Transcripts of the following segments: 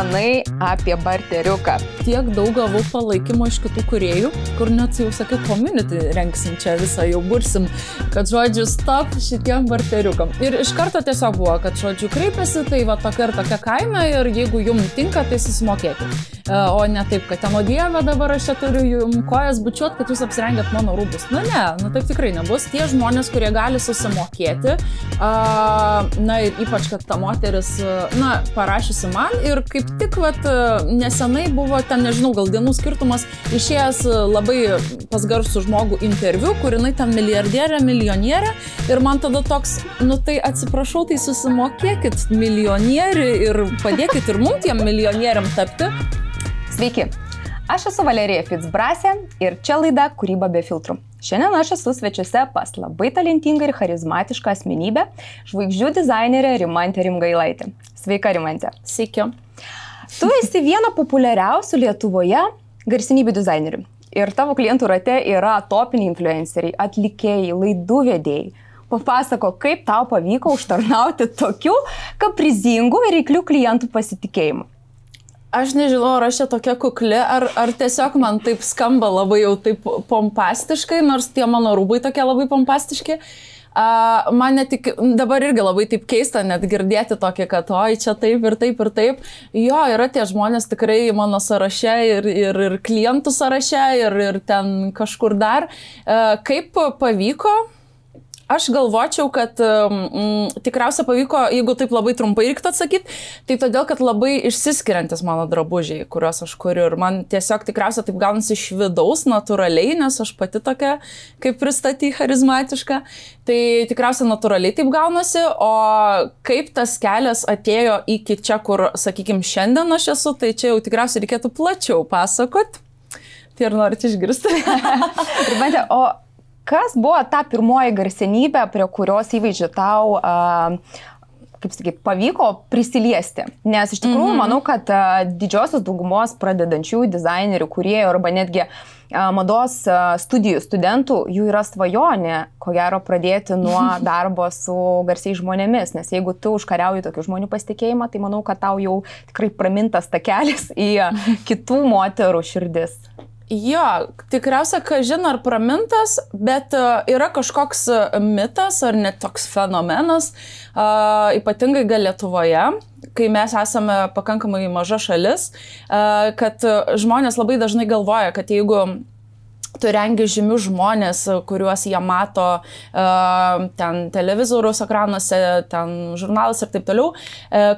manai apie barteriuką? Tiek daug gavau palaikymo iš kitų kūrėjų, kur net jau sakai, community rengsim čia visą, jau bursim, kad žodžiu, stop šitiem barteriukam. Ir iš karto tiesiog buvo, kad žodžiu, kreipiasi, tai va tokia ir tokia kaina ir jeigu jums tinka, tai susimokėkit. O ne taip, kad ten, o dieve, dabar aš čia turiu jums kojas bučiuot, kad jūs apsirengėt mano rūbus. Na ne, taip tikrai nebus. Tie žmonės, kurie gali susimokėti, na ir ypač, kad ta moteris, na, parašysi man ir kaip tik, vat, nesenai buvo ten, nežinau, gal dienų skirtumas, išėjęs labai pas garsų žmogų interviu, kur jinai ten milijardierė, milijonierė ir man tada toks, nu tai atsiprašau, tai susimokėkit milijonierių ir padėkit ir mums tiem milijonieriam tapti. Sveiki, aš esu Valerija Fitzbrasė ir čia laida Kūryba be filtrų. Šiandien aš esu svečiuose pas labai talentingą ir charizmatišką asmenybę, žvaigždžių dizainerę Rimantę Rimgailaitę. Sveika, Rimantė. Sveiki. Tu esi viena populiariausių Lietuvoje garsenybių dizainerių. Ir tavo klientų rate yra topiniai influenceriai, atlikėjai, laidų vedėjai. Papasako, kaip tau pavyko užtarnauti tokių kaprizingų ir reiklių klientų pasitikėjimų. Aš nežinau, ar aš čia tokia kukli, ar tiesiog man taip skamba labai jau taip pompastiškai, nors tie mano rūbai tokie labai pompastiški. Man netik, dabar irgi labai taip keista net girdėti tokį, kad oi, čia taip ir taip ir taip. Jo, yra tie žmonės tikrai mano sąraše ir klientų sąraše ir ten kažkur dar. Kaip pavyko? Aš galvočiau, kad tikriausiai pavyko, jeigu taip labai trumpai reiktų atsakyti, tai todėl, kad labai išsiskiriantis mano drabužiai, kuriuos aš kuriu. Ir man tiesiog tikriausiai taip gaunasi iš vidaus, natūraliai, nes aš pati tokia, kaip pristaty, charizmatiška. Tai tikriausiai natūraliai taip gaunasi, o kaip tas kelias atėjo iki čia, kur, sakykime, šiandien aš esu, tai čia jau tikriausiai reikėtų plačiau pasakot. Tai ir norite išgirsti. Rimantė, o kas buvo ta pirmoji garsenybė, prie kurios įvaizdžio tau, kaip sakyti, pavyko prisiliesti? Nes iš tikrųjų manau, kad didžiosios daugumos pradedančių dizainerių, kūrėjų arba netgi mados studijų studentų, jų yra svajonė, ko gero, pradėti nuo darbo su garsiais žmonėmis. Nes jeigu tu užkariauji tokių žmonių pasitikėjimą, tai manau, kad tau jau tikrai pramintas takelis į kitų moterų širdis. Jo, tikriausia, kažin ar pramintas, bet yra kažkoks mitas ar net toks fenomenas, ypatingai gal Lietuvoje, kai mes esame pakankamai maža šalis, kad žmonės labai dažnai galvoja, kad jeigu tu rengi žymius žmonės, kuriuos jie mato ten televizoriaus ekranuose, ten žurnalas ir taip toliau,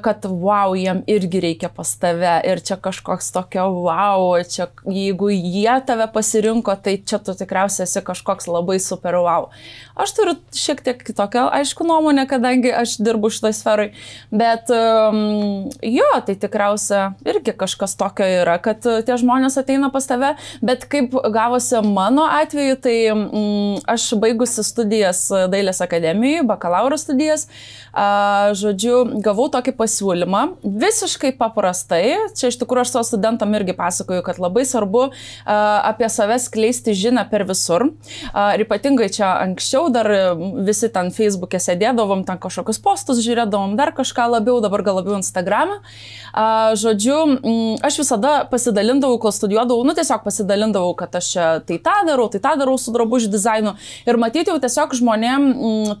kad wow, jiem irgi reikia pas tave ir čia kažkoks tokio wow, čia jeigu jie tave pasirinko, tai čia tu tikriausiai esi kažkoks labai super wow. Aš turiu šiek tiek kitokią, aišku, nuomonę, kadangi aš dirbu šitoj sferai, bet jo, tai tikriausiai irgi kažkas tokio yra, kad tie žmonės ateina pas tave, bet kaip gavosi mano atveju, tai aš baigusi studijas Dailės akademijoje, bakalauro studijas, žodžiu, gavau tokį pasiūlymą, visiškai paprastai, čia iš tikrųjų aš savo studentam irgi pasakoju, kad labai svarbu apie save skleisti žinią per visur, ir ypatingai čia anksčiau dar visi ten Facebook'e sėdėdavom, ten kažkokius postus žiūrėdavom, dar kažką labiau, dabar gal labiau Instagram'e. Žodžiu, aš visada pasidalindavau, kol studijuodavau, nu tiesiog pasidalindavau, kad aš čia tai tą darau su drabužių dizainu. Ir matyti jau tiesiog žmonėm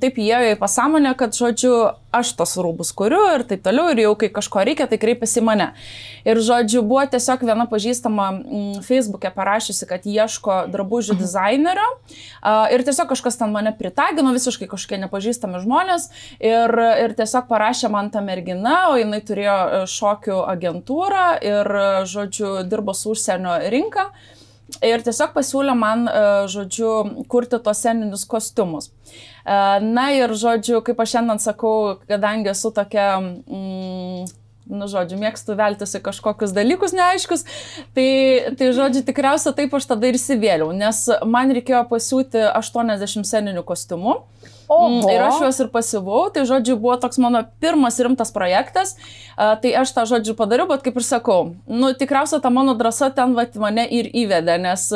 taip įėjo į pasąmonę, kad, žodžiu, aš tos rūbus kuriu ir taip toliau, ir jau kai kažko reikia, tai kreipiasi į mane. Ir, žodžiu, buvo tiesiog viena pažįstama Facebook'e parašiusi, kad ieško drabužių dizainerio. Ir tiesiog kažkas ten mane pritagino, visiškai kažkokie nepažįstami žmonės. Ir tiesiog parašė man tą merginą, o jinai turėjo šokių agentūrą ir, žodžiu, dirbo su užsienio rinka. Ir tiesiog pasiūlė man, žodžiu, kurti tos sceninius kostiumus. Na ir, žodžiu, kaip aš šiandien sakau, kadangi esu tokia, nu, žodžiu, mėgstu veltis į kažkokius dalykus neaiškus, tai, žodžiu, tikriausiai taip aš tada ir įsivėliau, nes man reikėjo pasiūti 80 sceninių kostiumų. Oho. Ir aš juos ir pasivau, tai, žodžiu, buvo toks mano pirmas rimtas projektas, tai aš tą, žodžiu, padariau, bet kaip ir sakau, nu, tikriausiai ta mano drąsa ten mane ir įvedė, nes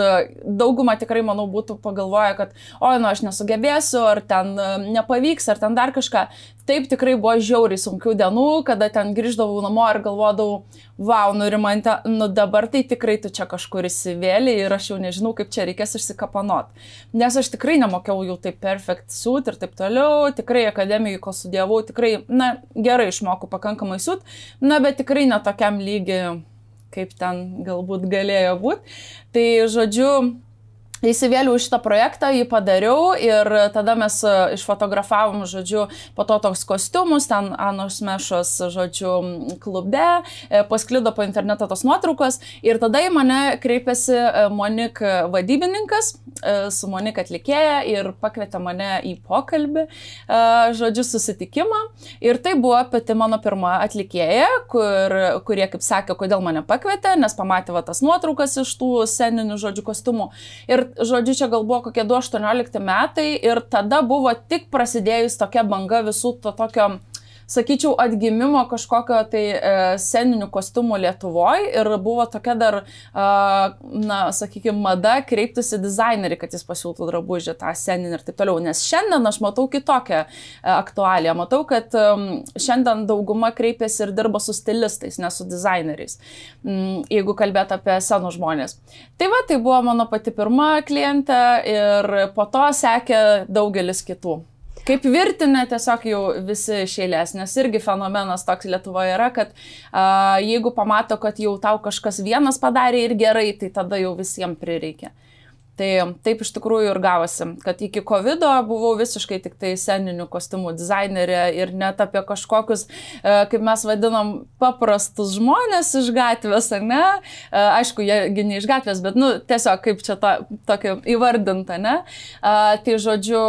dauguma tikrai, manau, būtų pagalvoję, kad, oi, nu, aš nesugebėsiu, ar ten nepavyks, ar ten dar kažką. taip tikrai buvo žiauriai sunkių dienų, kada ten grįždavau namo ir galvodavau, wow, nu Rimante, nu dabar tai tikrai tu čia kažkur įsivėlė ir aš jau nežinau, kaip čia reikės išsikapanot. Nes aš tikrai nemokėjau jau taip perfect siūt ir taip toliau, tikrai akademijoje, ko studijavau, tikrai, na, gerai išmokau pakankamai siūt, na, bet tikrai netokiam lygiai, kaip ten galbūt galėjo būti. Tai, žodžiu, įsivėliau šitą projektą, jį padariau ir tada mes išfotografavom, žodžiu, po to toks kostiumus, ten Anos Mešos, žodžiu, klube, pasklido po internetą tos nuotraukos ir tada į mane kreipėsi Monik vadybininkas, su Monik atlikėja ir pakvietė mane į pokalbį, žodžiu, susitikimą ir tai buvo pati mano pirma atlikėja, kurie, kaip sakė, kodėl mane pakvietė, nes pamatė va, tas nuotraukas iš tų sceninių, žodžiu, kostiumų. Ir, žodžiu, čia gal buvo kokie 2018 metai ir tada buvo tik prasidėjus tokia banga visų to tokio, sakyčiau, atgimimo kažkokio tai sceninių kostiumų Lietuvoje ir buvo tokia dar, na, sakykime, mada kreiptis į dizainerį, kad jis pasiūtų drabužį tą sceninį ir taip toliau. Nes šiandien aš matau kitokią aktualiją. Matau, kad šiandien dauguma kreipiasi ir dirba su stilistais, ne su dizaineriais, jeigu kalbėt apie scenų žmonės. Tai va, tai buvo mano pati pirma klientė ir po to sekė daugelis kitų. Kaip virtinė tiesiog jau visi iš eilės, nes irgi fenomenas toks Lietuvoje yra, kad jeigu pamato, kad jau tau kažkas vienas padarė ir gerai, tai tada jau visiems prireikia. Tai taip iš tikrųjų ir gavosi, kad iki COVID-o buvau visiškai tik tai sceninių kostiumų dizainerė ir net apie kažkokius, kaip mes vadinam, paprastus žmonės iš gatvės, ar ne? Aišku, jie ne iš gatvės, bet, nu, tiesiog kaip čia tokio įvardinta, ne? Tai, žodžiu,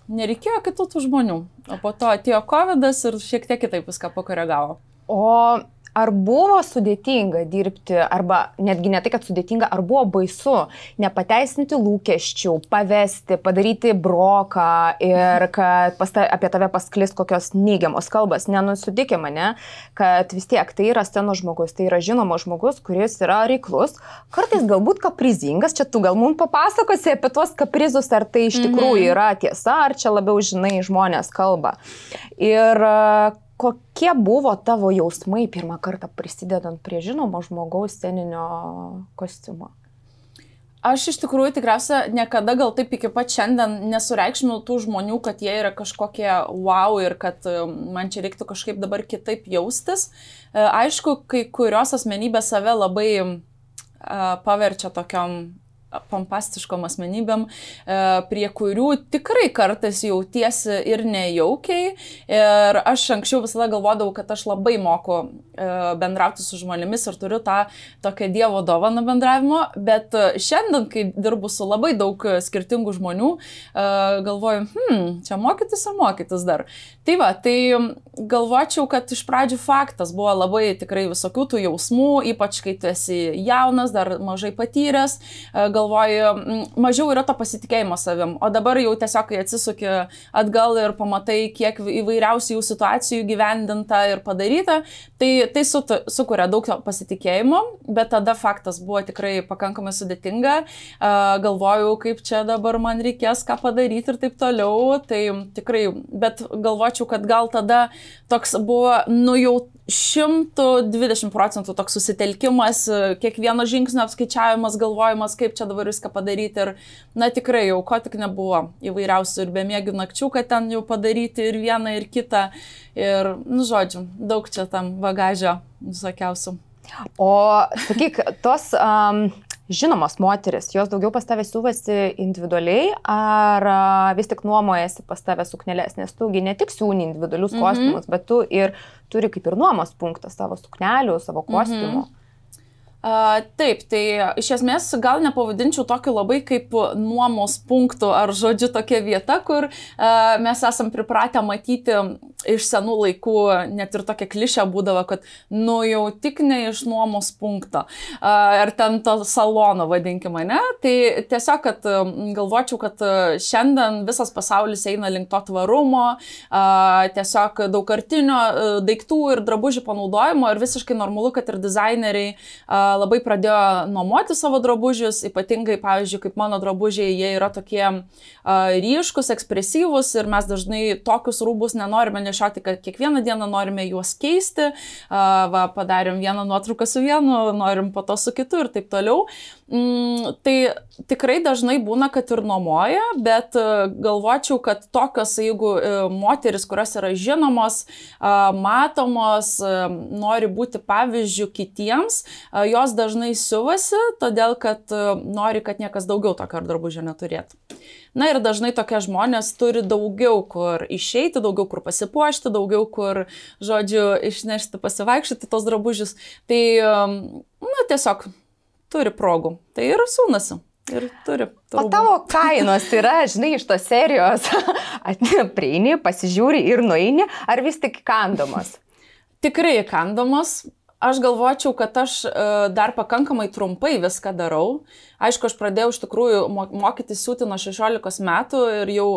nereikėjo kitų tų žmonių, o po to atėjo COVID-as ir šiek tiek kitaip viską pakoregavo. O ar buvo sudėtinga dirbti, arba netgi ne tai, kad sudėtinga, ar buvo baisu nepateisinti lūkesčių, pavesti, padaryti broką ir kad apie tave pasklis kokios neigiamos kalbas, nenusudikė mane, kad vis tiek tai yra scenos žmogus, tai yra žinomas žmogus, kuris yra reiklus, kartais galbūt kaprizingas, čia tu gal mums papasakosi apie tuos kaprizus, ar tai iš tikrųjų yra tiesa, ar čia labiau žinai žmonės kalba. Ir kokie buvo tavo jausmai pirmą kartą prisidedant prie žinomo žmogaus sceninio kostiumo? Aš iš tikrųjų tikriausiai niekada gal taip iki pat šiandien nesureikšminau tų žmonių, kad jie yra kažkokie wow ir kad man čia reiktų kažkaip dabar kitaip jaustis. Aišku, kai kurios asmenybės save labai paverčia tokiom pompastiškom asmenybėm, prie kurių tikrai kartais jautiesi ir nejaukiai. Ir aš anksčiau visada galvodavau, kad aš labai moku bendrauti su žmonėmis ir turiu tą tokią dievo dovaną bendravimo, bet šiandien, kai dirbu su labai daug skirtingų žmonių, galvoju, čia mokytis ir mokytis dar. Tai va, tai galvočiau, kad iš pradžių faktas buvo labai tikrai visokių tų jausmų, ypač kai tu esi jaunas, dar mažai patyręs, galvoju, mažiau yra to pasitikėjimo savim, o dabar jau tiesiog, kai atsisuki atgal ir pamatai, kiek įvairiausių jų situacijų gyvendinta ir padaryta, tai sukuria daug pasitikėjimo, bet tada faktas buvo tikrai pakankamai sudėtinga, galvoju, kaip čia dabar man reikės ką padaryti ir taip toliau, tai tikrai, bet galvočiau, kad gal tada toks buvo, nu jau 120% toks susitelkimas, kiekvieno žingsnio apskaičiavimas, galvojimas, kaip čia dabar viską padaryti ir, na tikrai jau ko tik nebuvo įvairiausių ir bemiegių nakčių, kad ten jau padaryti ir vieną ir kitą ir, nu žodžiu, daug čia tam bagažio visokiausių. O sakyk, tos žinomos moteris, jos daugiau pas tave siūvasi individualiai ar vis tik nuomojasi pas tave sukneles, nes tugi ne tik siūni individualius kostiumus, bet tu ir turi kaip ir nuomos punktą savo suknelių, savo kostiumų. Taip, tai iš esmės gal nepavadinčiau tokiu labai kaip nuomos punktų ar žodžiu tokia vieta, kur mes esam pripratę matyti iš senų laikų, net ir tokia klišė būdavo, kad nu jau tik ne iš nuomos punkto, ar ten to salono vadinkime, ne? Tai tiesiog, kad galvočiau, kad šiandien visas pasaulis eina link to tvarumo, tiesiog daugkartinio daiktų ir drabužių panaudojimo ir visiškai normalu, kad ir dizaineriai labai pradėjo nuomoti savo drabužius, ypatingai, pavyzdžiui, kaip mano drabužiai, jie yra tokie ryškus, ekspresyvus ir mes dažnai tokius rūbus nenorime nešioti, kad kiekvieną dieną norime juos keisti, padarėm vieną nuotrauką su vienu, norim po to su kitu ir taip toliau. Tai tikrai dažnai būna, kad ir nuomoja, bet galvočiau, kad tokios, jeigu moteris, kurios yra žinomos, matomos, nori būti pavyzdžių kitiems, jos dažnai siuvasi, todėl kad nori, kad niekas daugiau tokio drabužio neturėtų. Na ir dažnai tokie žmonės turi daugiau kur išeiti, daugiau kur pasipuošti, daugiau kur, žodžiu, išnešti, pasivaikščioti tos drabužius. Tai, na, tiesiog turi progų. Tai ir siūnasi. Ir turi. O tavo kainos yra, žinai, iš tos serijos, prieini, pasižiūri ir nueini, ar vis tik įkandamos? Tikrai įkandamos. Aš galvočiau, kad aš dar pakankamai trumpai viską darau. Aišku, aš pradėjau iš tikrųjų mokytis siūti nuo 16 metų ir jau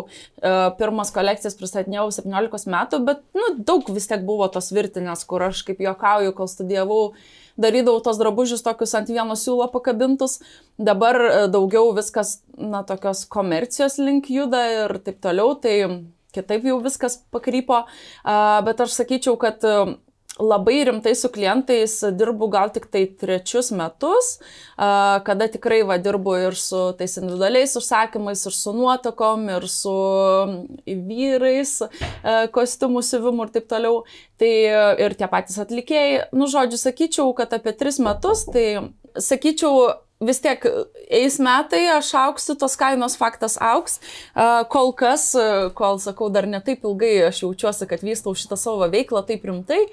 pirmas kolekcijas pristatinėjau 17 metų, bet daug vis tiek buvo tos virtinės, kur aš kaip juokauju, kol studijavau, darydavau tos drabužius tokius ant vieno siūlo pakabintus. Dabar daugiau viskas, tokios komercijos link juda ir taip toliau, tai kitaip jau viskas pakrypo. Bet aš sakyčiau, kad labai rimtai su klientais dirbu gal tik tai 3 metus, kada tikrai dirbu ir su tais individualiais užsakymais, ir su nuotakom, ir su vyrais, kostiumų siuvimu ir taip toliau. Tai ir tie patys atlikėjai. Žodžiu, sakyčiau, kad apie 3 metus, tai sakyčiau, vis tiek eis metai, aš auksiu, tos kainos faktas auks. Kol kas, sakau, dar ne taip ilgai aš jaučiuosi, kad vystau šitą savo veiklą taip rimtai,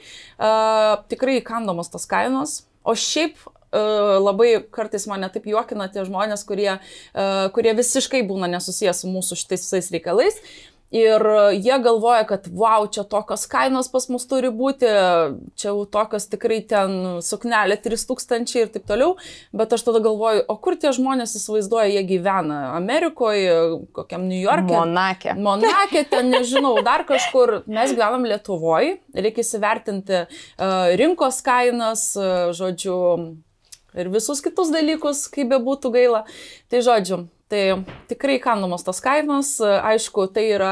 tikrai įkandamos tos kainos. O šiaip labai kartais mane taip juokina tie žmonės, kurie visiškai būna nesusijęs su mūsų šitais visais reikalais. Ir jie galvoja, kad wow, čia tokios kainos pas mus turi būti, čia jau tokios tikrai ten suknelė 3000 ir taip toliau, bet aš tada galvoju, o kur tie žmonės įsivaizduoja, jie gyvena? Amerikoje, kokiam New York'e? Monake, ten nežinau, dar kažkur. Mes gyvenam Lietuvoje, reikia įsivertinti rinkos kainas, žodžiu, ir visus kitus dalykus, kaip bebūtų gaila. Tai žodžiu, tai tikrai įkandamos tos kainos, aišku, tai yra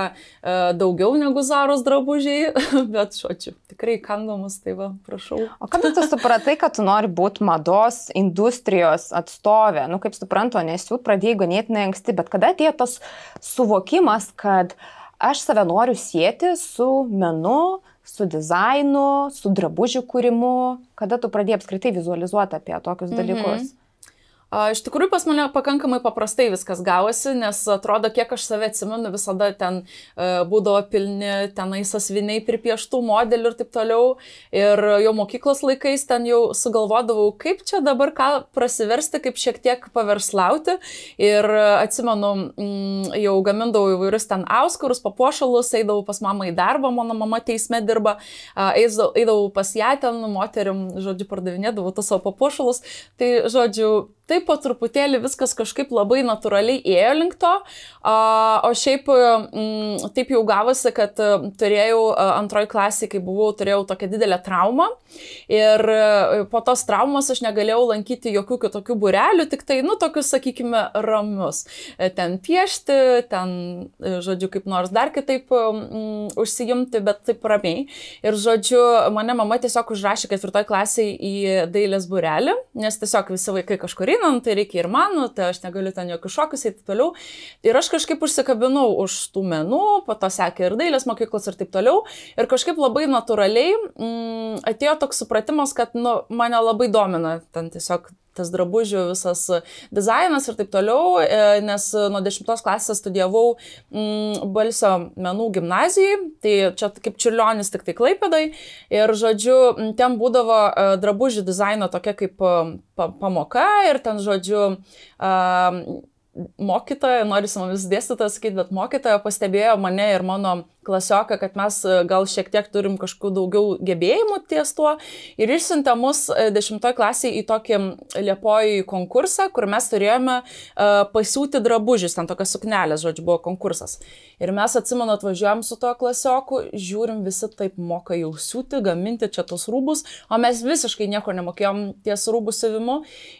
daugiau negu Zaros drabužiai, bet žodžiu, tikrai įkandamos, tai va, prašau. O kada tu supratai, kad tu nori būti mados industrijos atstovė? Kaip suprantu, nes jau pradėjai ganėtinai anksti, bet kada atėjo tas suvokimas, kad aš save noriu sieti su menu, su dizainu, su drabužių kūrimu, kada tu pradėjai apskritai vizualizuoti apie tokius dalykus? Iš tikrųjų, pas mane pakankamai paprastai viskas gavosi, nes atrodo, kiek aš save atsimenu, visada ten būdavo pilni tenai sąsviniai pripieštų modelių ir taip toliau. Ir jau mokyklos laikais ten jau sugalvodavau, kaip čia dabar ką prasiversti, kaip šiek tiek paverslauti. Ir atsimenu, jau gamindavau įvairius ten auskarus, papuošalus, eidavau pas mamą į darbą, mano mama teisme dirba, eidavau pas ją ten, moterim, žodžiu, pardavinėdavau tos savo papuošalus. Tai, žodžiu, taip po truputėlį viskas kažkaip labai natūraliai ėjo link to, o šiaip taip jau gavosi, kad turėjau antroji klasė, kai buvau, turėjau tokią didelę traumą ir po tos traumos aš negalėjau lankyti jokių kitokių būrelių, tik tai, tokius, sakykime, ramius. Ten piešti, ten, žodžiu, kaip nors dar kitaip užsijimti, bet taip ramiai. Ir, žodžiu, mane mama tiesiog užrašė 4 klasėje į dailės būrelį, nes tiesiog visi vaikai kažkur tai reikia ir man, tai aš negaliu ten jokių šokius eiti toliau. Ir aš kažkaip užsikabinau už tų menų, po to sekė ir dailės mokyklos ir taip toliau. Ir kažkaip labai natūraliai atėjo toks supratimas, kad mane labai domina ten tiesiog tas drabužių visas dizainas ir taip toliau, nes nuo 10 klasės studijavau Balsio menų gimnazijai, tai čia kaip Čiurlionis, tik tai Klaipėdoj. Ir, žodžiu, ten būdavo drabužių dizaino tokia kaip pamoka ir ten, žodžiu, mokytoja, noriu su mumis dėstytojas sakyti, bet mokytoja pastebėjo mane ir mano klasioką, kad mes gal šiek tiek turim kažkokių daugiau gebėjimų ties tuo ir išsiuntė mus 10 klasėje į tokį Liepojų konkursą, kur mes turėjome pasiūti drabužius, ten tokias suknelės, žodžiu, buvo konkursas. Ir mes, atsimenu, atvažiuojam su tuo klasioku, žiūrim, visi taip moka jau siūti, gaminti čia tos rūbus, o mes visiškai nieko nemokėjom ties rūbų siuvimu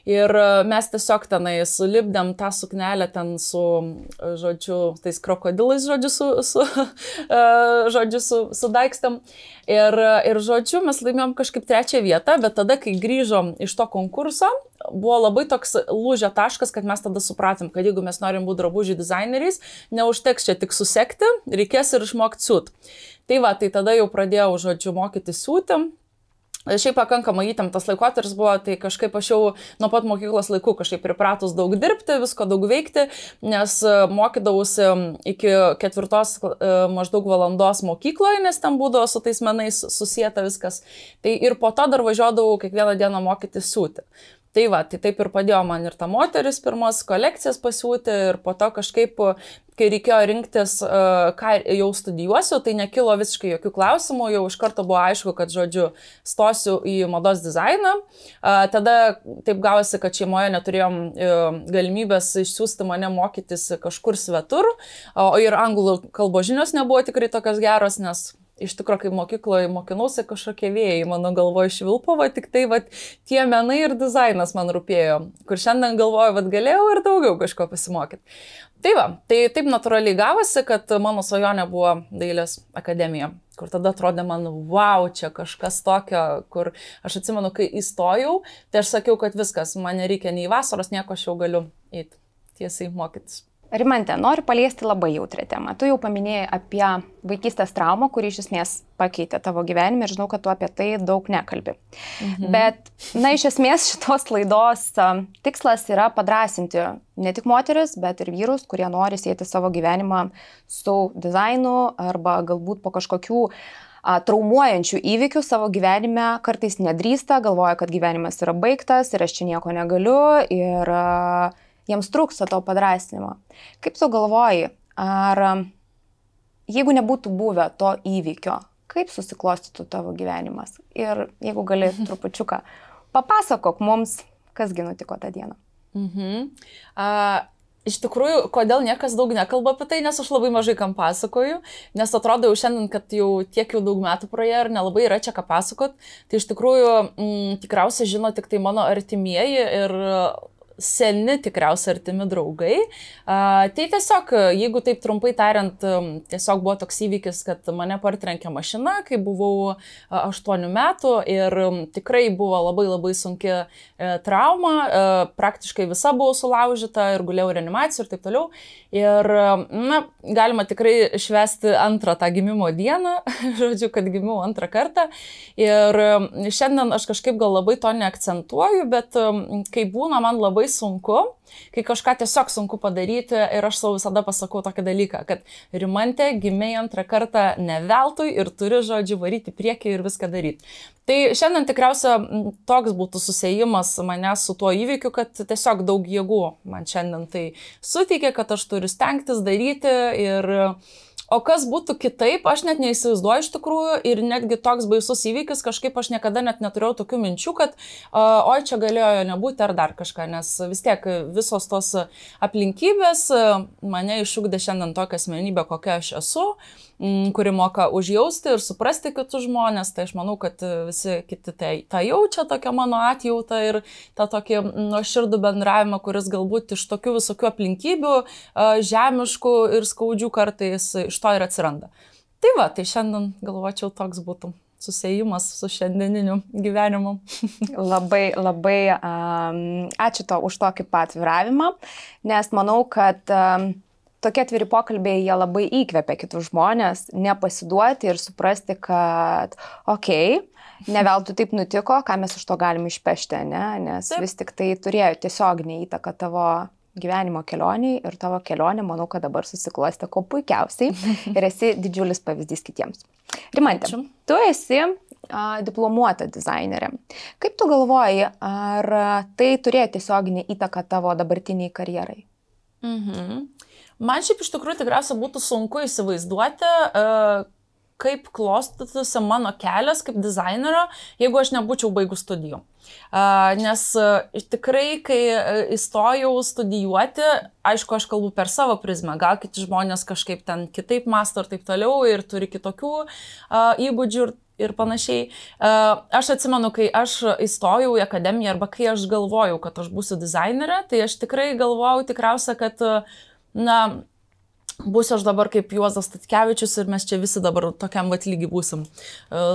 ir mes tiesiog tenai sulipdėm tą suknelę ten su, žodžiu, tais krokodilais, žodžiu, su daikstam. Ir, žodžiu, mes laimėjom kažkaip 3 vietą, bet tada, kai grįžom iš to konkurso, buvo labai toks lūžio taškas, kad mes tada supratom, kad jeigu mes norim būti drabužių dizaineriais, neužteks čia tik susekti, reikės ir išmokti siūt. Tai va, tai tada jau pradėjau, žodžiu, mokyti siūti. Šiaip pakankamai įtemptas laikotarpis buvo, tai kažkaip aš jau nuo pat mokyklos laikų kažkaip pripratus daug dirbti, visko daug veikti, nes mokydavausi iki 4 maždaug valandos mokykloje, nes ten būdavo su tais menais susijęta viskas. Tai ir po to dar važiuodavau kiekvieną dieną mokyti siūti. Tai va, tai taip ir padėjo man ir ta moteris pirmas kolekcijas pasiūti ir po to kažkaip, kai reikėjo rinktis, ką jau studijuosiu, tai nekilo visiškai jokių klausimų, jau iš karto buvo aišku, kad, žodžiu, stosiu į mados dizainą. Tada taip gavosi, kad šeimoje neturėjom galimybės išsiųsti mane mokytis kažkur svetur, o ir anglų kalbos žinios nebuvo tikrai tokios geros, nes iš tikrųjų, kai mokykloje mokinausi, kažkokie vėjai mano galvoje švilpavo, tik tai tie menai ir dizainas man rūpėjo, kur šiandien galvoju, galėjau ir daugiau kažko pasimokyti. Tai va, tai taip natūraliai gavosi, kad mano svajonė buvo dailės akademija, kur tada atrodė man, wow, čia kažkas tokio, kur aš atsimenu, kai įstojau, tai aš sakiau, kad viskas, man nereikia nei vasaros, nieko, aš jau galiu eiti tiesiai mokytis. Rimante, noriu paliesti labai jautrią temą. Tu jau paminėjai apie vaikystės traumą, kuri iš esmės pakeitė tavo gyvenimą ir žinau, kad tu apie tai daug nekalbi. Bet, iš esmės šitos laidos tikslas yra padrąsinti ne tik moteris, bet ir vyrus, kurie nori sieti savo gyvenimą su dizainu arba galbūt po kažkokių traumuojančių įvykių savo gyvenime kartais nedrįsta, galvoja, kad gyvenimas yra baigtas ir aš čia nieko negaliu ir jiems trūksta to padrąsinimo. Kaip tu galvoji, ar jeigu nebūtų buvę to įvykio, kaip susiklostytų tavo gyvenimas? Ir jeigu gali trupučiuką, papasakok mums, kasgi nutiko tą dieną. Iš tikrųjų, kodėl niekas daug nekalba apie tai, nes aš labai mažai kam pasakoju, nes atrodo jau šiandien, kad jau tiek jau daug metų praėjo ir nelabai yra čia ką pasakot. Tai iš tikrųjų tikriausiai žino tik tai mano artimieji ir seni tikriausiai artimi draugai. Tai tiesiog, jeigu taip trumpai tariant, tiesiog buvo toks įvykis, kad mane partrenkė mašina, kai buvau 8 metų ir tikrai buvo labai labai sunki trauma, praktiškai visa buvo sulaužyta ir gulėjau reanimacijų ir taip toliau. Ir, galima tikrai švęsti antrą tą gimimo dieną, žodžiu, kad gimiau antrą kartą. Ir šiandien aš kažkaip gal labai to neakcentuoju, bet kai būna man labai sunku, kai kažką tiesiog sunku padaryti ir aš savo visada pasakau tokį dalyką, kad Rimante, gimei antrą kartą ne veltui ir turi, žodžiu, varyti priekį ir viską daryti. Tai šiandien tikriausia toks būtų susiejimas manęs su tuo įvykiu, kad tiesiog daug jėgų man šiandien tai suteikė, kad aš turiu stengtis daryti ir o kas būtų kitaip, aš net neįsivaizduoju iš tikrųjų ir netgi toks baisus įvykis, kažkaip aš niekada net neturėjau tokių minčių, kad oi čia galėjo nebūti ar dar kažką, nes vis tiek visos tos aplinkybės mane išugdė šiandien tokią asmenybę, kokia aš esu, kuri moka užjausti ir suprasti kitus žmonės, tai aš manau, kad visi kiti tą jaučia, tokia mano atjauta ir tą tokį nuoširdų bendravimą, kuris galbūt iš tokių visokių aplinkybių, žemiškų ir skaudžių kartais iš to ir atsiranda. Tai va, tai šiandien galvočiau toks būtų susiejimas su šiandieniniu gyvenimu. Labai, labai ačiū tau už tokį patviravimą, nes manau, kad tokie atviri pokalbiai, jie labai įkvepia kitus žmonės, nepasiduoti ir suprasti, kad ne veltui taip nutiko, ką mes iš to galime išpešti, ne? Nes taip. Vis tik tai turėjo tiesioginę įtaką tavo gyvenimo kelioniai ir tavo kelionė, manau, kad dabar susiklostė kuo puikiausiai ir esi didžiulis pavyzdys kitiems. Rimante, tu esi diplomuota dizainerė. Kaip tu galvoji, ar tai turėjo tiesioginę įtaką tavo dabartiniai karjerai? Man šiaip iš tikrųjų tikriausiai būtų sunku įsivaizduoti, kaip klostytųsi mano kelias kaip dizainerio, jeigu aš nebūčiau baigus studijų. Nes tikrai, kai įstojau studijuoti, aišku, aš kalbu per savo prizmę, gal kiti žmonės kažkaip ten kitaip mąsto ir taip toliau ir turi kitokių įgūdžių ir panašiai. Aš atsimenu, kai aš įstojau į akademiją arba kai aš galvojau, kad aš būsiu dizainerė, tai aš tikrai galvojau tikriausia, kad, būsiu aš dabar kaip Juozas Statkevičius ir mes čia visi dabar tokiam lygiai būsim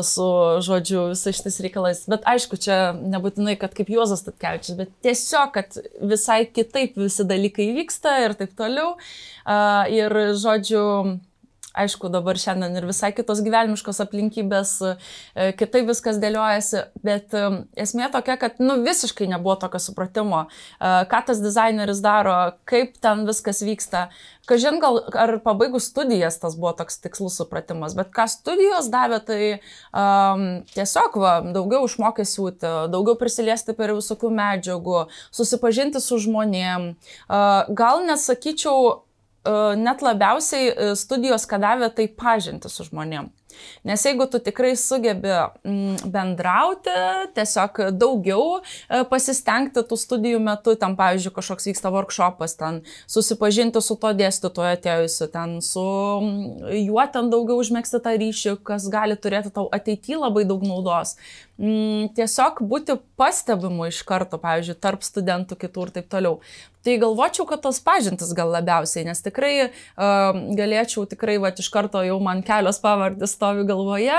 su, žodžiu, visais šitais reikalais. Bet aišku, čia nebūtinai, kad kaip Juozas Statkevičius, bet tiesiog, kad visai kitaip visi dalykai vyksta ir taip toliau. Ir, žodžiu, aišku, dabar šiandien ir visai kitos gyvenimiškos aplinkybės, kitaip viskas dėliojasi, bet esmė tokia, kad visiškai nebuvo tokio supratimo, ką tas dizaineris daro, kaip ten viskas vyksta. Kažin gal ar pabaigus studijas tas buvo toks tikslus supratimas, bet ką studijos davė, tai tiesiog daugiau išmokę siūti, daugiau prisiliesti prie visokių medžiagų, susipažinti su žmonėm. Gal nesakyčiau, net labiausiai studijos ką davė, tai pažinti su žmonėm. Nes jeigu tu tikrai sugebi bendrauti, tiesiog daugiau pasistengti tų studijų metu, ten, pavyzdžiui, kažkoks vyksta workshopas, ten susipažinti su to dėstytojo atėjusiu, ten su juo ten daugiau užmegzti tą ryšį, kas gali turėti tau ateityje labai daug naudos. Tiesiog būti pastebimu iš karto, pavyzdžiui, tarp studentų kitų ir taip toliau. Tai galvočiau, kad tos pažintis gal labiausiai, nes tikrai galėčiau iš karto jau man kelios pavardės stovi galvoje,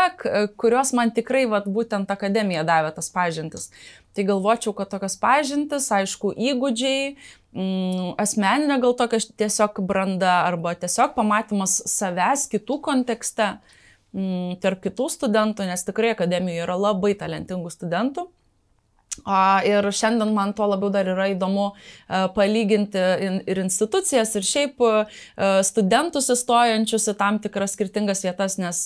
kurios man tikrai būtent akademija davė tas pažintis. Tai galvočiau, kad tokios pažintis, aišku, įgūdžiai, asmeninė gal tokia tiesiog branda arba tiesiog pamatymas savęs kitų kontekste tarp kitų studentų, nes tikrai akademijoje yra labai talentingų studentų. Ir šiandien man tuo labiau dar yra įdomu palyginti ir institucijas, ir šiaip studentus įstojančius į tam tikras skirtingas vietas, nes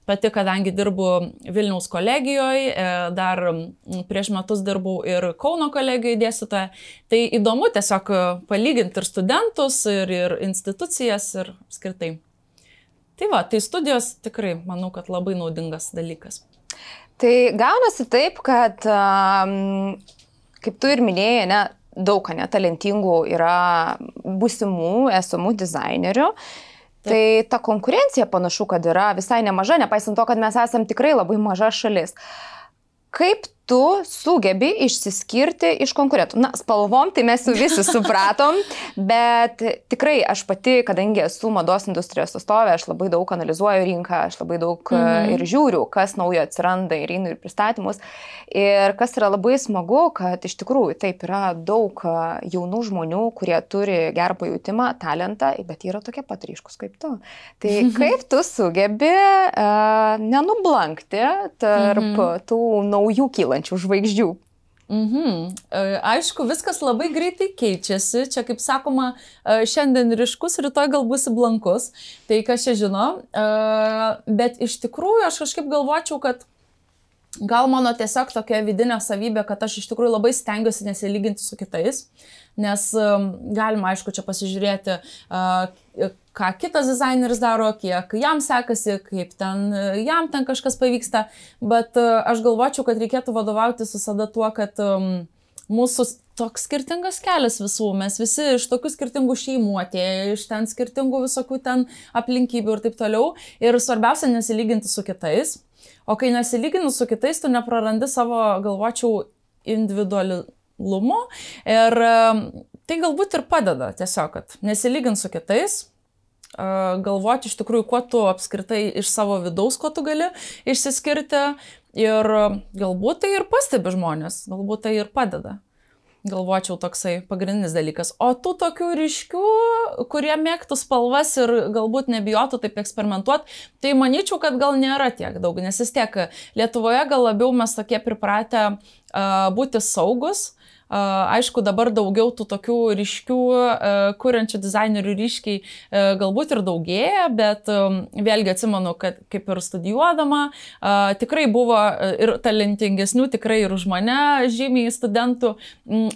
pati, kadangi dirbu Vilniaus kolegijoje, dar prieš metus dirbau ir Kauno kolegijoje dėstytoja, tai įdomu tiesiog palyginti ir studentus, ir institucijas, ir skirtai. Tai tai studijos tikrai, manau, kad labai naudingas dalykas. Tai gaunasi taip, kad, kaip tu ir minėjai, daug talentingų yra būsimų, esamų dizainerių. Tai ta konkurencija panašu, kad yra visai nemaža, nepaisant to, kad mes esam tikrai labai maža šalis. Kaip tu sugebi išsiskirti iš konkurentų? Spalvom tai mes jau visi supratom, bet tikrai aš pati, kadangi esu mados industrijos atstovė, aš labai daug analizuoju rinką, aš labai daug ir žiūriu, kas naujo atsiranda ir einu ir pristatymus. Ir kas yra labai smagu, kad iš tikrųjų taip yra daug jaunų žmonių, kurie turi gerą pajautimą, talentą, bet yra tokie pat ryškus kaip tu. Tai kaip tu sugebi nenublankti tarp tų naujų kylančių žvaigždžių? Aišku, viskas labai greitai keičiasi. Čia, kaip sakoma, šiandien ryškus, rytoj gal būsi blankus. Tai kas čia žino. Bet iš tikrųjų aš kažkaip galvočiau, kad gal mano tiesiog tokia vidinė savybė, kad aš iš tikrųjų labai stengiuosi nesilyginti su kitais. Nes galima, aišku, čia pasižiūrėti, ką kitas dizaineris daro, kiek jam sekasi, kaip jam ten kažkas pavyksta, bet aš galvočiau, kad reikėtų vadovautis visada tuo, kad mūsų toks skirtingas kelias visų, mes visi iš tokių skirtingų šeimų atėję, iš ten skirtingų visokių ten aplinkybių ir taip toliau, ir svarbiausia nesilyginti su kitais, o kai nesilygini su kitais, tu neprarandi savo, galvočiau, individualumo ir tai galbūt ir padeda tiesiog, kad nesilygint su kitais, galvoti iš tikrųjų, kuo tu apskritai iš savo vidaus, kuo tu gali išsiskirti ir galbūt tai ir pastebi žmonės, galbūt tai ir padeda. Galvočiau toksai pagrindinis dalykas. O tų tokių ryškių, kurie mėgtų spalvas ir galbūt nebijotų taip eksperimentuoti, tai manyčiau, kad gal nėra tiek daug, nes vis tiek Lietuvoje gal labiau mes tokie pripratę būti saugus, Aišku, dabar daugiau tų tokių ryškių, kuriančių dizainerių ryškiai galbūt ir daugėja, bet vėlgi atsimenu, kad kaip ir studijuodama, tikrai buvo ir talentingesnių, tikrai ir už mane žymiai studentų,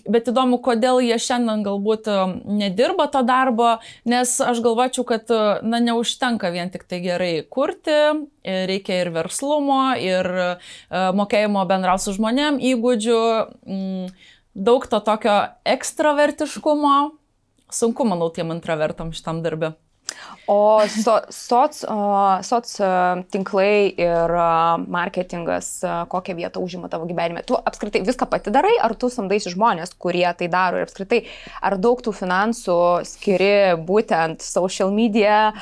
bet įdomu, kodėl jie šiandien galbūt nedirba to darbo, nes aš galvočiau, kad neužtenka vien tik tai gerai kurti, reikia ir verslumo, ir mokėjimo bendrauti su žmonėm, įgūdžių, daug to tokio ekstravertiškumo. Sunku, manau, tiem intravertam šitam darbe. O soc tinklai ir marketingas, kokią vietą užima tavo gyvenime? Tu apskritai viską pati darai, ar tu samdaisi žmonės, kurie tai daro? Ir apskritai, ar daug tų finansų skiri būtent social media,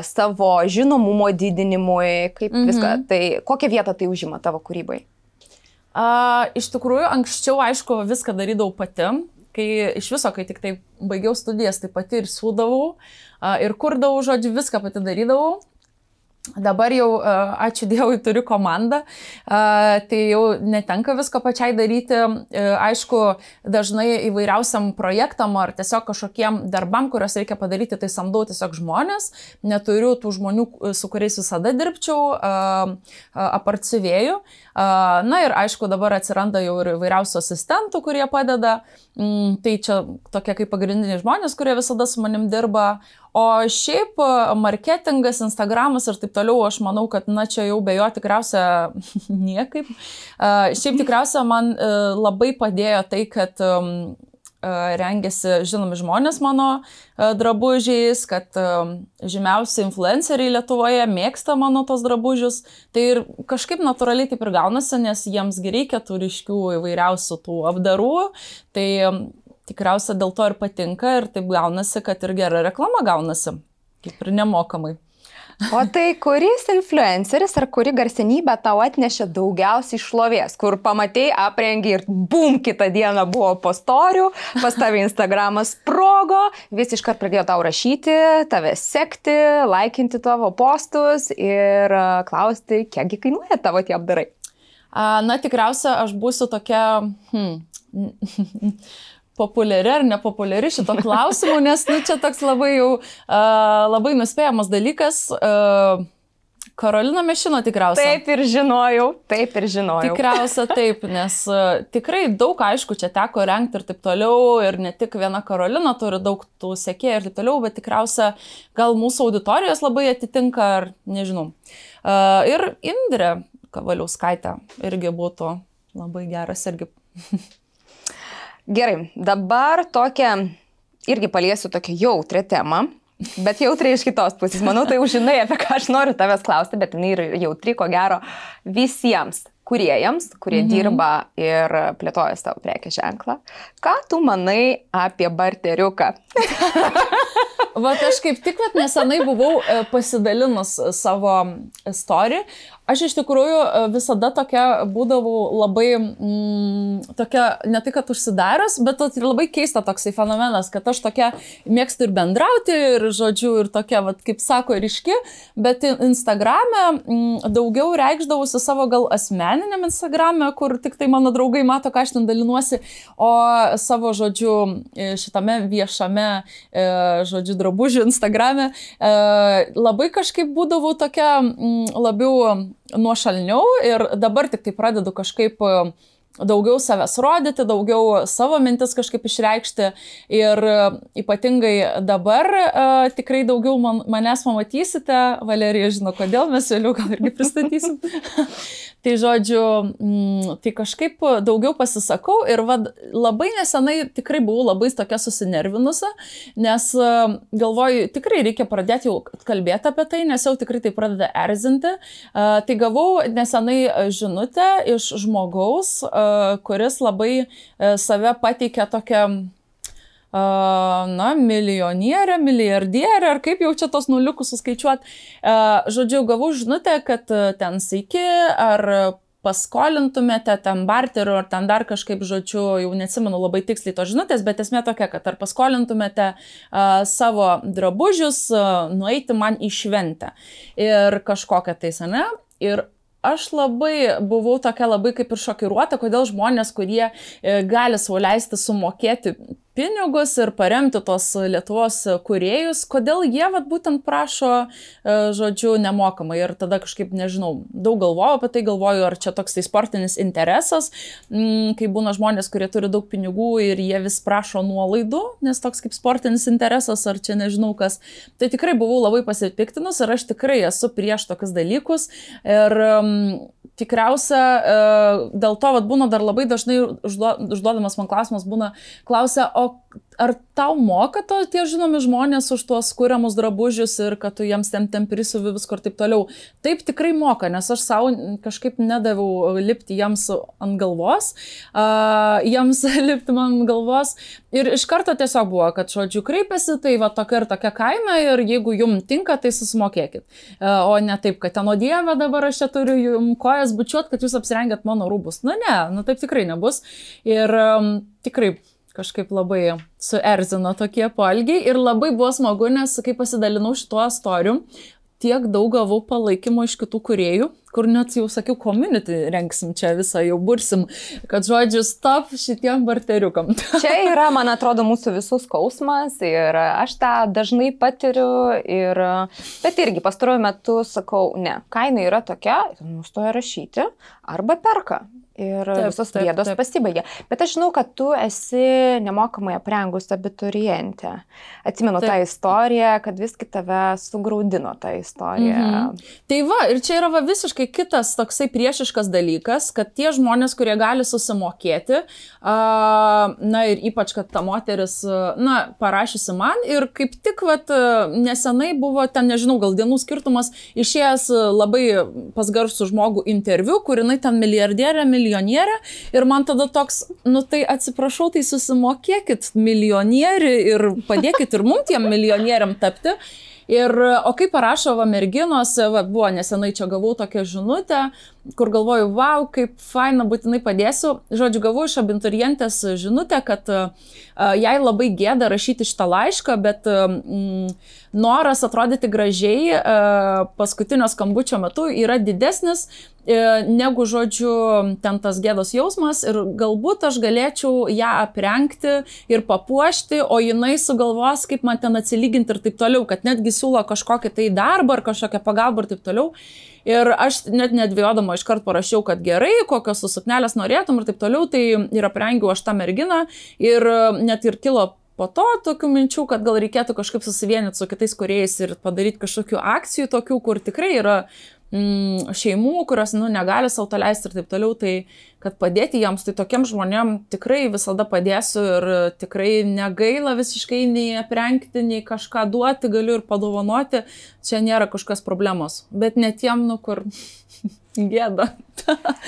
savo žinomumo didinimui, kaip viską? Tai kokią vietą tai užima tavo kūrybai? Iš tikrųjų, anksčiau, aišku, viską darydavau pati. Kai iš viso, kai tik tai baigiau studijas, tai pati ir siūdavau, ir kurdavau, žodžiu, viską pati darydavau. Dabar jau, ačiū Dievui, turiu komandą, tai jau netenka visko pačiai daryti. Aišku, dažnai įvairiausiam projektam ar tiesiog kažkokiem darbam, kuriuos reikia padaryti, tai samdau tiesiog žmonės. Neturiu tų žmonių, su kuriais visada dirbčiau, apart siuvėjų. Na ir aišku, dabar atsiranda jau ir įvairiausių asistentų, kurie padeda. Tai čia tokie kaip pagrindiniai žmonės, kurie visada su manim dirba. O šiaip marketingas, Instagramas ir taip toliau, aš manau, kad čia jau be jo tikriausia niekaip. Šiaip tikriausia man labai padėjo tai, kad rengiasi žinomi žmonės mano drabužiais, kad žymiausi influenceriai Lietuvoje mėgsta mano tos drabužius. Tai ir kažkaip natūraliai taip ir gaunasi, nes jiems reikia tų ryškių įvairiausių tų apdarų. Tai tikriausia dėl to ir patinka ir taip gaunasi, kad ir gera reklama gaunasi, kaip ir nemokamai. O tai kuris influenceris ar kuri garsenybė tau atnešė daugiausiai šlovės, kur pamatei, aprengi ir bum, kitą dieną buvo po storių, pas tave Instagramas sprogo, visi iškart pradėjo tau rašyti, tave sekti, laikinti tavo postus ir klausti, kiekgi kainuoja tavo tie apdarai? Na, tikriausia, aš būsiu tokia populiari ar nepopuliari šito klausimu, nes čia toks labai jau labai nuspėjamas dalykas. Karolina Mešino tikriausiai. Taip ir žinojau. Tikriausia taip, nes tikrai daug, aišku, čia teko rengti ir taip toliau, ir ne tik viena Karolina turi daug tų sekėjų ir taip toliau, bet tikriausia gal mūsų auditorijos labai atitinka, ar nežinau. Ir Indrė Kavaliauskaitė irgi būtų labai geras irgi. Gerai, dabar tokią, irgi paliesiu tokią jautrią temą, bet jautriai iš kitos pusės. Manau, tai jau žinai, apie ką aš noriu tavęs klausti, bet jinai yra jautri, ko gero, visiems kūrėjams, kurie dirba ir plėtoja savo prekės ženklą. Ką tu manai apie barteriuką? Vat aš kaip tik nesenai buvau pasidalinus savo story. Aš iš tikrųjų visada tokia būdavau labai, tokia, ne tai kad užsidaręs, bet labai keista toksai fenomenas, kad aš tokia mėgstu ir bendrauti, ir žodžiu, ir tokia, vat, kaip sako, ryški, bet Instagrame daugiau reikšdavusi savo gal asmeniniam Instagrame, kur tik tai mano draugai mato, ką aš ten dalinuosi, o savo, žodžiu, šitame viešame, žodžiu, drabužių Instagrame labai kažkaip būdavau tokia labiau nuošalniau ir dabar tik tai pradedu kažkaip daugiau savęs rodyti, daugiau savo mintis kažkaip išreikšti ir ypatingai dabar tikrai daugiau manęs pamatysite. Valerija žino, kodėl, mes vėliau gal irgi pristatysim. Tai žodžiu, tai kažkaip daugiau pasisakau ir labai nesenai tikrai buvau labai tokia susinervinusi, nes galvoju, tikrai reikia pradėti jau kalbėti apie tai, nes jau tikrai tai pradeda erzinti. Tai gavau nesenai žinutę iš žmogaus, kuris labai save pateikia tokią milijonierė, milijardierė, ar kaip jau čia tos nuliukus suskaičiuot. Žodžiu, gavau žinutę, kad ten sveiki, ar paskolintumėte ten barterių, ar ten dar kažkaip, žodžiu, jau neatsimenu labai tiksliai to žinutės, bet esmė tokia, kad ar paskolintumėte savo drabužius nueiti man į šventę. Ir kažkokią tais, ne? Ir aš labai buvau tokia labai kaip ir šokiruota, kodėl žmonės, kurie gali sau leisti sumokėti pinigus ir paremti tos Lietuvos kūrėjus, kodėl jie būtent prašo, žodžiu, nemokamai. Ir tada kažkaip, nežinau, daug galvoju apie tai, galvoju, ar čia toks tai sportinis interesas, kai būna žmonės, kurie turi daug pinigų ir jie vis prašo nuolaidų, nes toks kaip sportinis interesas, ar čia nežinau kas. Tai tikrai buvau labai pasipiktinus ir aš tikrai esu prieš tokius dalykus. Ir tikriausia, dėl to būna dar labai dažnai užduodamas man klausimas, klausia, o ar tau moka tie žinomi žmonės už tuos kuriamus drabužius ir kad tu jiems ten prisiuvi visko ir taip toliau? Taip tikrai moka, nes aš savo kažkaip nedaviau lipti jiems ant galvos, jiems lipti man ant galvos ir iš karto tiesiog buvo, kad, žodžiu, kreipiasi, tai tokia ir tokia kaina ir jeigu jums tinka, tai susimokėkit. O ne taip, kad ten, o Dieve, dabar aš čia turiu jums kojas bučiuot, kad jūs apsirengėt mano rūbus. Ne, taip tikrai nebus. Ir tikrai kažkaip labai suerzino tokie poelgiai ir labai buvo smagu, nes kai pasidalinau šituo istoriju, tiek daug gavau palaikymo iš kitų kūrėjų, kur net jau sakiau, community rengsim čia visą, jau bursim, kad žodžiu, stop šitiem barteriukam. Čia yra, man atrodo, mūsų visų skausmas ir aš tą dažnai patiriu, bet irgi pastaruoju metu sakau, ne, kaina yra tokia, nustoja rašyti arba perka. Ir visos bėdos pasibaigia. Bet aš žinau, kad tu esi nemokamai aprengus abiturientė. Atsimenu tą istoriją, kad visgi tave sugraudino tą istoriją. Tai ir čia yra visiškai kitas toksai priešiškas dalykas, kad tie žmonės, kurie gali susimokėti, na ir ypač, kad ta moteris, parašysi man ir kaip tik, nesenai buvo ten, nežinau, gal dienų skirtumas, išėjęs labai pas garsų žmogų interviu, kur jinai ten milijonierė ir man tada toks, tai atsiprašau, tai susimokėkit milijonierį ir padėkit ir mum tiem milijonieriam tapti. O kaip parašo merginos, buvo nesenai čia gavau tokią žinutę, kur galvoju, wow, kaip faina, būtinai padėsiu. Žodžiu, gavau iš abiturientės žinutę, kad jai labai gėda rašyti šitą laišką, bet noras atrodyti gražiai paskutinio skambučio metu yra didesnis negu, žodžiu, ten tas gėdos jausmas ir galbūt aš galėčiau ją aprengti ir papuošti, o jinai sugalvos, kaip man ten atsilyginti ir taip toliau, kad netgi siūlo kažkokį tai darbą ar kažkokią pagalbą ir taip toliau. Ir aš net nedvėjodama iškart parašiau, kad gerai, kokios suknelės norėtum ir taip toliau, tai ir aprengiau aš tą merginą ir net ir kilo po to tokių minčių, kad gal reikėtų kažkaip susivienyti su kitais kūrėjais ir padaryti kažkokių akcijų tokių, kur tikrai yra šeimų, kurios negali sau to leisti ir taip toliau, tai kad padėti jiems, tai tokiem žmonėm tikrai visada padėsiu ir tikrai negaila visiškai nei aprengti, nei kažką duoti, galiu ir padovanoti, čia nėra kažkas problemos, bet ne tiem, kur gėda.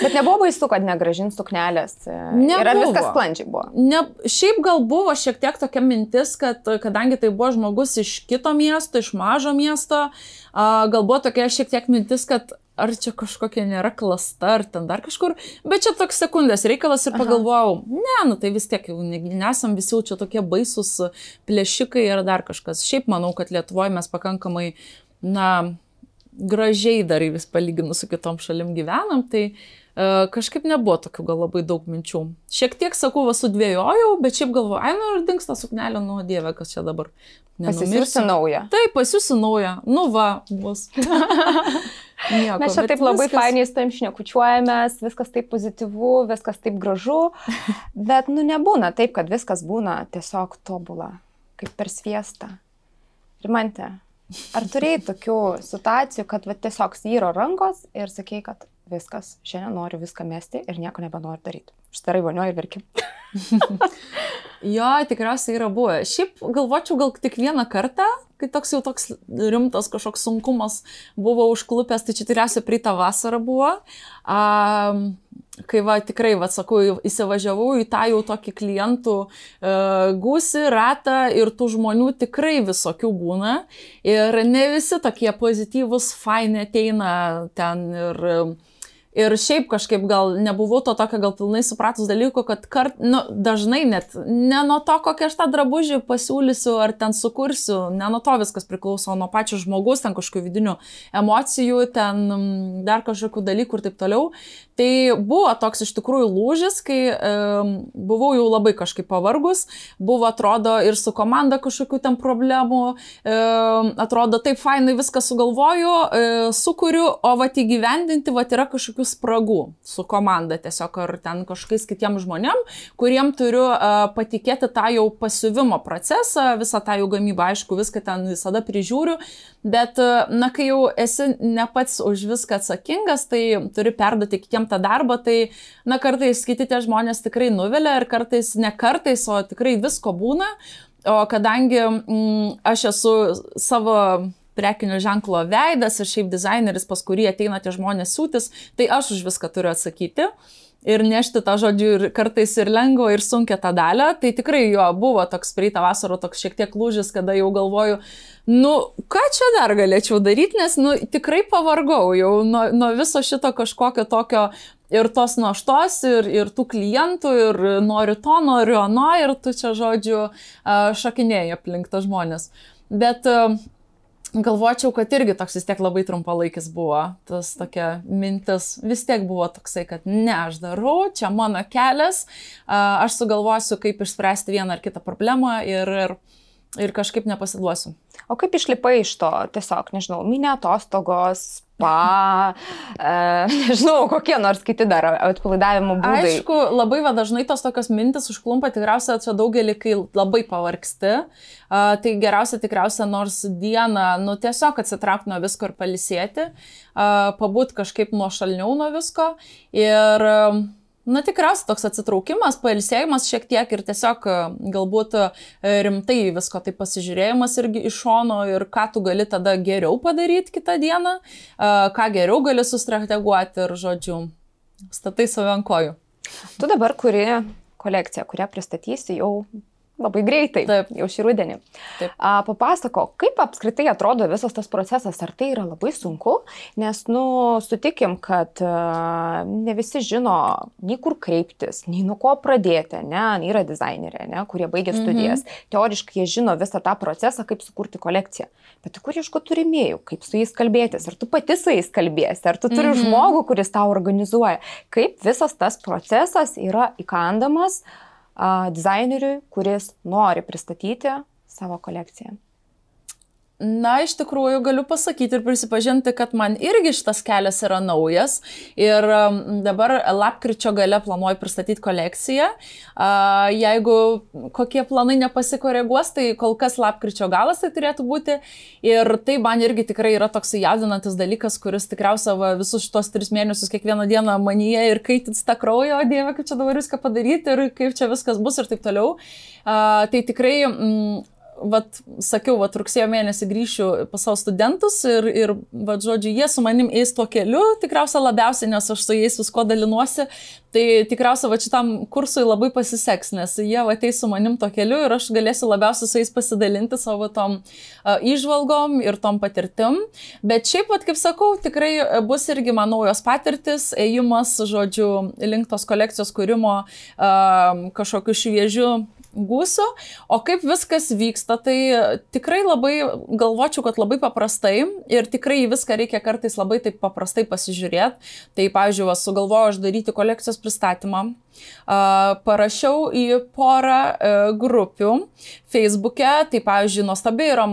Bet nebuvo baisu, kad negrąžins suknelės. Ir ar viskas sklandžiai buvo? Šiaip gal buvo šiek tiek tokia mintis, kad kadangi tai buvo žmogus iš kito miesto, iš mažo miesto, gal buvo tokia šiek tiek mintis, kad ar čia kažkokia nėra klasta, ar ten dar kažkur, bet čia toks sekundės reikalas ir pagalvojau, tai vis tiek jau nesam visi čia tokie baisus plėšikai ir dar kažkas. Šiaip manau, kad Lietuvoje mes pakankamai, gražiai dar vis palyginus su kitom šalim gyvenam, tai kažkaip nebuvo tokių gal labai daug minčių. Šiek tiek, sakau, sudvėjojau, bet šiaip galvoju, ir dingsta suknelė, Dieve, kas čia dabar. Pasiūsi naują. Taip, pasiūsi naują. Bus. Nieko, mes čia taip labai fainiai su tavim šnekučiuojamės, viskas taip pozityvu, viskas taip gražu, bet nebūna taip, kad viskas būna tiesiog tobula, kaip per sviestą. Rimante, ar turėjai tokių situacijų, kad tiesiog svyro rankos ir sakei, kad viskas, šiandien noriu viską mesti ir nieko nebenoriu daryti? Štarai vonioji ir verki. Jo, tikriausiai yra buvę. Šiaip galvočiau gal tik vieną kartą, kai toks rimtas kažkoks sunkumas buvo užklupęs, tai čia tikriausiai praeitą vasarą buvo. Kai tikrai, sakau, įsivažiavau į tą jau tokį klientų gūsį, ratą ir tų žmonių tikrai visokių būna. Ir ne visi tokie pozityvus, faini ateina ten Ir šiaip kažkaip gal nebuvau to tokio gal pilnai supratus dalykų, kad dažnai net ne nuo to, kokią aš tą drabužį pasiūlysiu ar ten sukursiu, ne nuo to viskas priklauso, nuo pačio žmogus, ten kažkokių vidinių emocijų, ten dar kažkokių dalykų ir taip toliau. Tai buvo toks iš tikrųjų lūžis, kai buvau jau labai kažkaip pavargus, buvo atrodo ir su komanda kažkokių ten problemų, atrodo taip fainai viską sugalvoju, sukuriu, o vat įgyvendinti vat yra kažkokių spragų su komanda tiesiog ar ten kažkokiais kitiem žmonėm, kuriem turiu patikėti tą jau pasiuvimo procesą, visą tą jau gamybą, aišku, viską ten visada prižiūriu, bet, na, kai jau esi ne pats už viską atsakingas, tai turi perduoti kitiem tą darbą, tai, na, kartais kiti tie žmonės tikrai nuvilia ir kartais, ne kartais, o tikrai visko būna, o kadangi aš esu savo prekinio ženklo veidas ir šiaip dizaineris, pas kurį ateina tie žmonės siūtis, tai aš už viską turiu atsakyti ir nešti tą žodžių ir kartais ir lengvą ir sunkia tą dalę. Tai tikrai jo buvo toks praeitą vasarą toks šiek tiek lūžis, kada jau galvoju, ką čia dar galėčiau daryti, nes, tikrai pavargau jau nuo viso šito kažkokio tokio ir tos naštos, ir tų klientų, ir noriu to, noriu ano, ir tu čia, žodžiu, šakinėjai aplink tą žmonės. Bet galvočiau, kad irgi toks vis tiek labai trumpalaikis buvo. Tas tokia mintis vis tiek buvo toksai, kad ne, aš darau, čia mano kelias, aš sugalvosiu, kaip išspręsti vieną ar kitą problemą ir kažkaip nepasiduosiu. O kaip išlipai iš to, tiesiog, nežinau, mini atostogos, nežinau, kokie nors kiti dar atpalaidavimo būdai? Aišku, labai dažnai tos tokios mintis užklumpa, tikriausiai čia daugelį, kai labai pavargsti, tai geriausia tikriausia nors dieną, tiesiog atsitraukti nuo visko ir palisėti, pabūt kažkaip nuošalniau nuo visko ir tikriausiai toks atsitraukimas, pailsėjimas šiek tiek ir tiesiog galbūt rimtai visko tai pasižiūrėjimas irgi iš šono ir ką tu gali tada geriau padaryti kitą dieną, ką geriau gali sustrateguoti ir, žodžiu, statai save ant kojų. Tu dabar kuri kolekciją, kurią pristatysi jau labai greitai, taip, jau šį rudenį. Papasako, kaip apskritai atrodo visas tas procesas, ar tai yra labai sunku, nes, sutikim, kad ne visi žino, nei kur kreiptis, nei nuo ko pradėti, yra dizaineriai, kurie baigė studijas. Teoriškai jie žino visą tą procesą, kaip sukurti kolekciją. Bet tu kur ieškoti rėmėjų, kaip su jais kalbėtis, ar tu pati su jais kalbėsi, ar tu turi žmogų, kuris tau organizuoja, kaip visas tas procesas yra įkandamas dizaineriui, kuris nori pristatyti savo kolekciją. Na, iš tikrųjų galiu pasakyti ir prisipažinti, kad man irgi šitas kelias yra naujas ir dabar lapkričio gale planuoju pristatyti kolekciją. Jeigu kokie planai nepasikoreguos, tai kol kas lapkričio galas tai turėtų būti ir tai man irgi tikrai yra toks jaudinantis dalykas, kuris tikriausiai visus šitos 3 mėnesius kiekvieną dieną manyje ir kaitins tą kraują, o Dieve, kaip čia dabar viską padaryti ir kaip čia viskas bus ir taip toliau. Tai tikrai sakiau, rugsėjo mėnesį grįšiu pas savo studentus ir žodžiu, jie su manim eis tuo keliu, tikriausiai labiausiai, nes aš su jais visko dalinuosi, tai tikriausiai šitam kursui labai pasiseks, nes jie ateis su manim tuo keliu ir aš galėsiu labiausiai su jais pasidalinti savo tom įžvalgom ir tom patirtim, bet šiaip, kaip sakau, tikrai bus irgi man naujos patirtis, ėjimas, žodžiu, link tos kolekcijos kūrimo kažkokiu šviežiu gūsiu, o kaip viskas vyksta, tai tikrai labai galvočiau, kad labai paprastai ir tikrai viską reikia kartais labai taip paprastai pasižiūrėti. Tai, pavyzdžiui, sugalvojau aš daryti kolekcijos pristatymą, parašiau į porą grupių Facebook'e, tai, pavyzdžiui, nuostabiai yra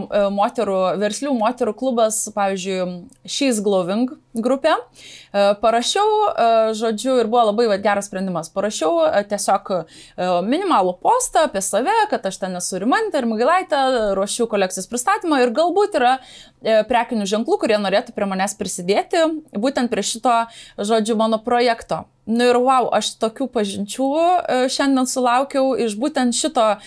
verslių moterų klubas, pavyzdžiui, She's Glowing grupė. Parašiau, žodžiu, ir buvo labai geras sprendimas. Parašiau tiesiog minimalų postą apie save, kad aš ten esu Rimantė ir Magilaitė, ruošiu kolekcijos pristatymą ir galbūt yra prekinių ženklų, kurie norėtų prie manęs prisidėti būtent prie šito, žodžiu, mano projekto. Ir wow, aš tokių pažinčių šiandien sulaukiau iš būtent šito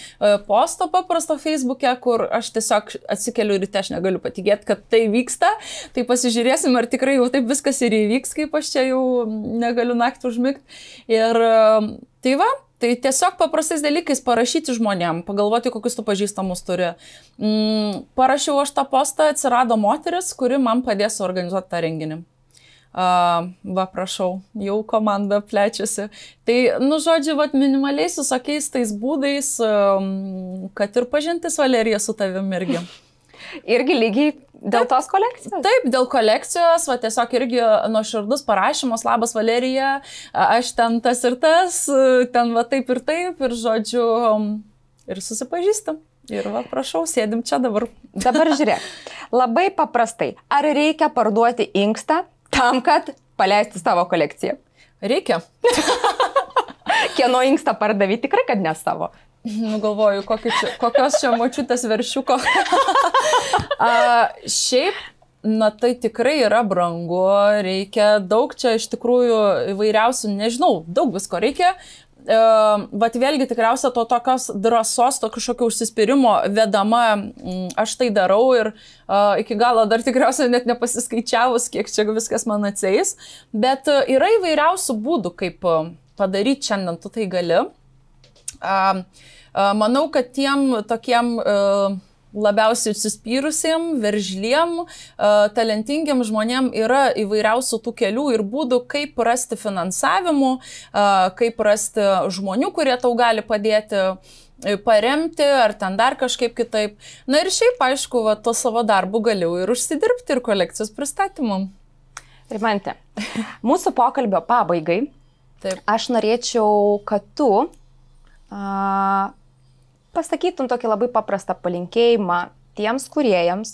posto paprasto Facebook'e, kur aš tiesiog atsikeliu ryte, aš negaliu patikėti, kad tai vyksta. Tai pasižiūrėsim, ar tikrai jau taip viskas ir įvyks, kaip aš čia jau negaliu naktį užmigti. Ir tai va, tai tiesiog paprastais dalykais parašyti žmonėm, pagalvoti, kokius tu pažįstamus turi. Parašiau aš tą postą, atsirado moteris, kuri man padės organizuoti tą renginį. Va, prašau, jau komanda plečiasi. Tai, nu, žodžiu, vat, minimaliai su tokiais tais būdais, kad ir pažintis Valerija su tavim irgi. Irgi lygiai dėl tos kolekcijos? Taip, dėl kolekcijos, va, tiesiog irgi nuoširdus parašymas, labas Valerija, aš ten tas ir tas, ten va taip, ir žodžiu, ir susipažįstam. Ir va, prašau, sėdim čia dabar. Dabar žiūrėk, labai paprastai, ar reikia parduoti inkstą tam, kad paleisti savo kolekciją? Reikia. Kieno inkstą pardavė, tikrai, kad ne savo. Nu, galvoju, kokios čia močiutės veršiuko. Šiaip, na tai tikrai yra brangu, reikia daug čia iš tikrųjų įvairiausių, nežinau, daug visko reikia. Bet vėlgi tikriausia to tokios drąsos, to kažkokio užsispyrimo vedama, aš tai darau ir iki galo dar tikriausiai net nepasiskaičiavus, kiek čia viskas man atsieis. Bet yra įvairiausių būdų, kaip padaryti šiandien, tu tai gali. Manau, kad tiem tokiem labiausiai užsispyrusiem, veržliem, talentingiam žmonėm yra įvairiausių tų kelių ir būdų, kaip rasti finansavimų, kaip rasti žmonių, kurie tau gali padėti, paremti, ar ten dar kažkaip kitaip. Na ir šiaip, aišku, va, to savo darbu galiu ir užsidirbti ir kolekcijos pristatymam. Rimante, mūsų pokalbio pabaigai. Taip. Aš norėčiau, kad tu pasakytum tokį labai paprastą palinkėjimą tiems kūrėjams,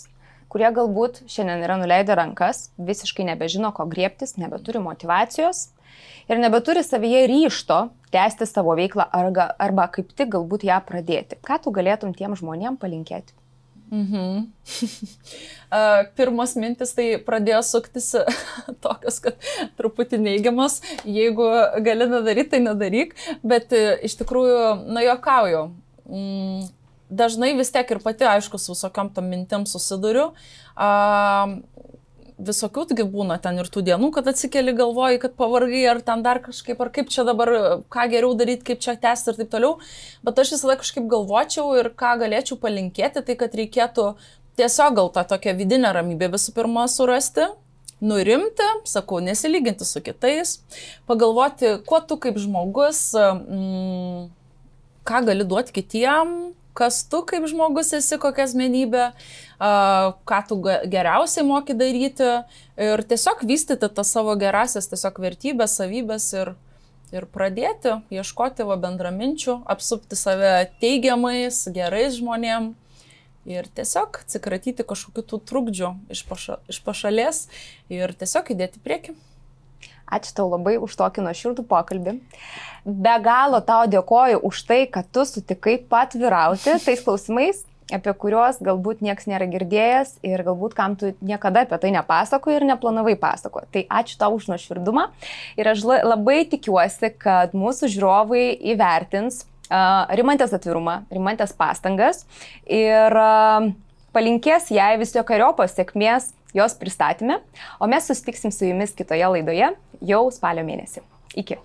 kurie galbūt šiandien yra nuleidę rankas, visiškai nebežino, ko griebtis, nebeturi motyvacijos ir nebeturi savyje ryžto tęsti savo veiklą arba kaip tik galbūt ją pradėti. Ką tu galėtum tiem žmonėm palinkėti? Pirmos mintis tai pradėjo suktis tokios, kad truputį neigiamas, jeigu gali nedaryti, tai nedaryk, bet iš tikrųjų, na, juokauju. Dažnai vis tiek ir pati, aišku, su visokiom tom mintim susiduriu. Visokių taigi būna ten ir tų dienų, kad atsikeli galvoji, kad pavargai ar ten dar kažkaip, ar kaip čia dabar, ką geriau daryti, kaip čia tęsti ir taip toliau. Bet aš visada kažkaip galvočiau ir ką galėčiau palinkėti, tai kad reikėtų tiesiog gal tą tokią vidinę ramybę visų pirma surasti, nurimti, sakau, nesilyginti su kitais, pagalvoti, kuo tu kaip žmogus, ką gali duoti kitiem, kas tu kaip žmogus esi, kokia asmenybė, ką tu geriausiai moki daryti ir tiesiog vystyti tas savo gerasias tiesiog vertybės, savybės ir pradėti ieškoti bendraminčių, apsupti save teigiamais, gerais žmonėm ir tiesiog atsikratyti kažkokių tų trukdžių iš pašalės ir tiesiog įdėti priekį. Ačiū tau labai už tokį nuoširdų pokalbį. Be galo tau dėkoju už tai, kad tu sutikai paatvirauti tais klausimais, apie kuriuos galbūt niekas nėra girdėjęs ir galbūt kam tu niekada apie tai nepasakoji ir neplanavai pasako. Tai ačiū tau už nuoširdumą ir aš labai tikiuosi, kad mūsų žiūrovai įvertins Rimantės atvirumą, Rimantės pastangas ir palinkės jai visokeriopos sėkmės jos pristatyme, o mes susitiksim su jumis kitoje laidoje jau spalio mėnesį. Iki.